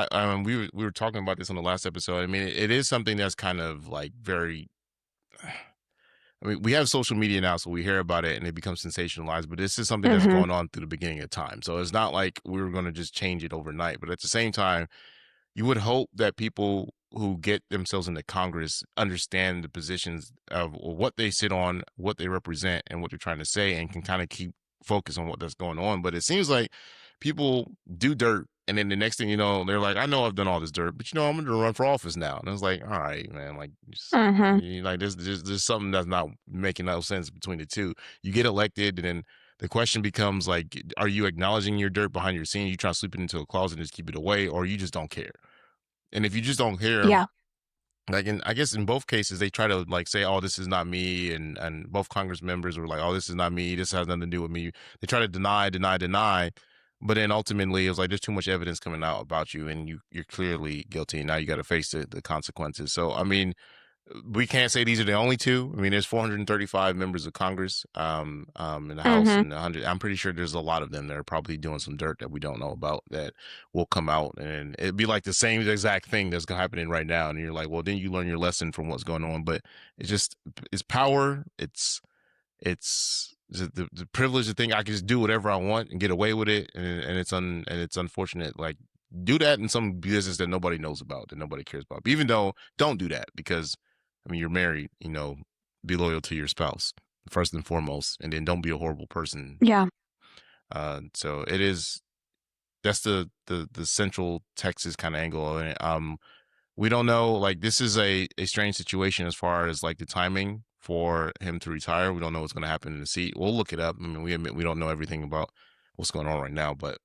We were talking about this on the last episode. I mean, it is something that's kind of like very. I mean, we have social media now, so we hear about it and it becomes sensationalized, but this is something that's Mhm. going on through the beginning of time. So it's not like we were going to just change it overnight. But at the same time, you would hope that people who get themselves into Congress understand the positions of what they sit on, what they represent, and what they're trying to say, and can kind of keep focus on what that's going on. But it seems like people do dirt, and then the next thing you know, they're like, "I know I've done all this dirt, but I'm going to run for office now." And it's like, "All right, man, like, Mhm. like there's something that's not making no sense between the two. You get elected, and then the question becomes like, are you acknowledging your dirt behind your scene? You try to sleep it into a closet and just keep it away, or you just don't care? And if you just don't care, Yeah. like, I guess in both cases, they try to like say, "Oh, this is not me," and both Congress members were like, "Oh, this is not me. This has nothing to do with me." They try to deny, deny, deny, but then ultimately, it was like there's too much evidence coming out about you, and you're clearly guilty, and now you got to face the consequences. So, I mean, we can't say these are the only two. I mean, there's 435 members of Congress in the House, Mm-hmm. and 100. I'm pretty sure there's a lot of them that are probably doing some dirt that we don't know about that will come out, and it'd be like the same exact thing that's happening right now. And you're like, well, then you learn your lesson from what's going on. But it's power. It's the privilege to think I can just do whatever I want and get away with it, and it's unfortunate. Like, do that in some business that nobody knows about, that nobody cares about. But even though, don't do that, because I mean, you're married. Be loyal to your spouse first and foremost, and then don't be a horrible person. Yeah. So it is. That's the Central Texas kind of angle of it. We don't know. Like, this is a strange situation as far as like the timing for him to retire. We don't know what's going to happen in the seat. We'll look it up. I mean, we admit we don't know everything about what's going on right now, but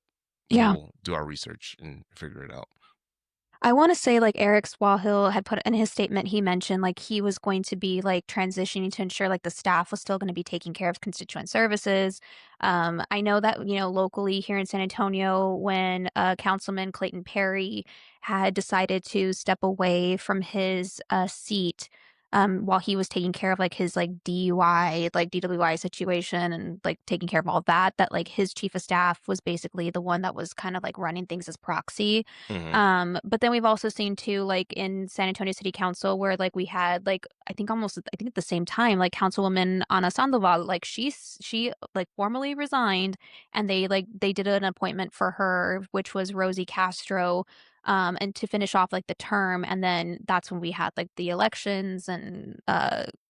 Yeah. we'll do our research and figure it out. I want to say like Eric Swalwell had put in his statement, he mentioned like he was going to be like transitioning to ensure like the staff was still going to be taking care of constituent services. I know that, locally here in San Antonio, when Councilman Clayton Perry had decided to step away from his seat while he was taking care of like his like DUI, like DWI situation and like taking care of all that like his chief of staff was basically the one that was kind of like running things as proxy. Mm-hmm. But then we've also seen too, like in San Antonio City Council, where like we had like I think at the same time, like Councilwoman Ana Sandoval, like she like formally resigned, and they did an appointment for her, which was Rosie Castro, and to finish off like the term, and then that's when we had like the elections and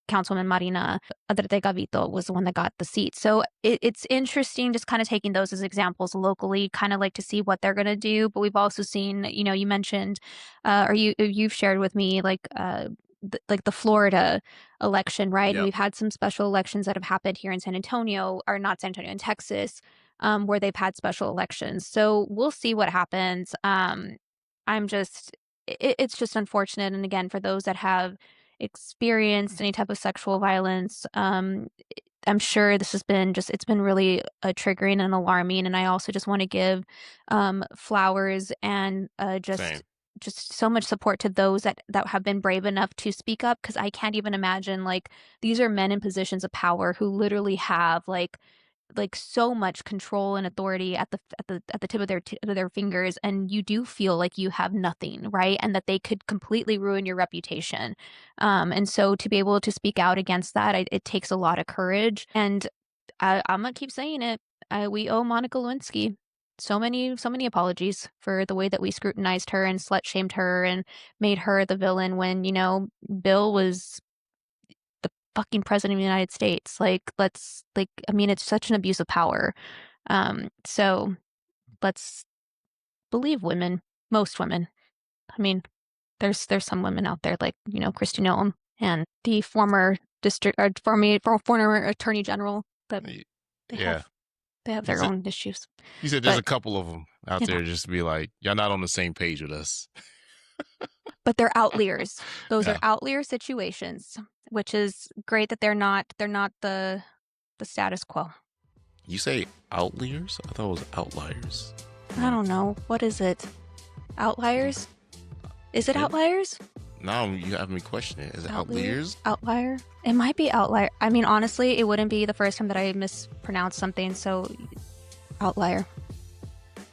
Councilwoman Marina Adrete Gavito was the one that got the seat. So it's interesting just kind of taking those as examples locally, kind of like to see what they're going to do. But we've also seen, you mentioned, or you've shared with me like the Florida election, right? And Yep. we've had some special elections that have happened here in San Antonio, or not San Antonio, in Texas, where they've had special elections. So we'll see what happens. It's just unfortunate. And again, for those that have experienced any type of sexual violence, I'm sure this has been it's been really triggering and alarming. And I also just want to give flowers and Same. just so much support to those that have been brave enough to speak up, because I can't even imagine, like, these are men in positions of power who literally have like so much control and authority at the tip of their fingers, and you do feel like you have nothing, right? And that they could completely ruin your reputation. And so to be able to speak out against that, it takes a lot of courage. And I'm gonna keep saying it. We owe Monica Lewinsky so many apologies for the way that we scrutinized her and slut shamed her and made her the villain when, Bill was the fucking president of the United States. I mean, it's such an abuse of power. So let's believe women, most women. I mean, there's some women out there like, Kristi Noem and the former former attorney general, that they Yeah. have they have their own issues. You said there's a couple of them out there just to be like, y'all not on the same page with us. But they're outliers. Those Yeah. are outlier situations, which is great that they're not the status quo. You say outliers? I thought it was outliers. I don't know. What is it? Outliers? Is it outliers? Now you have me questioning. Is it outliers? Outlier? It might be outlier. I mean, honestly, it wouldn't be the first time that I mispronounced something, so outlier.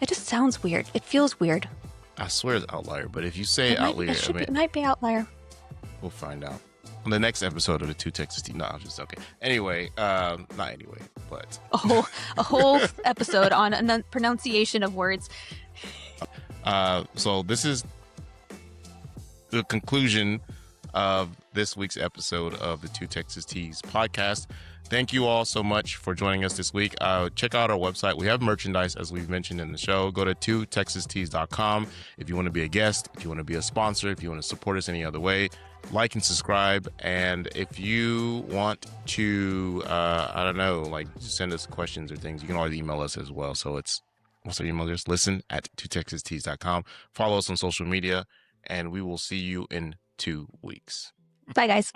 It just sounds weird. It feels weird. I swear it's outlier, but if you say outlier, It might be outlier. We'll find out on the next episode of the Two Texas Teams. No, I'm just okay. Anyway, not anyway, but a whole episode on pronunciation of words. So this is the conclusion of this week's episode of the Two Texas Tees podcast. Thank you all so much for joining us this week. Check out our website. We have merchandise, as we've mentioned in the show. Go to twotexastees.com if you want to be a guest, if you want to be a sponsor, if you want to support us any other way. Like and subscribe. And if you want to, I don't know, like, send us questions or things, you can always email us as well. So what's our email address? listen@twotexastees.com. Follow us on social media, and we will see you in 2 weeks. Bye, guys.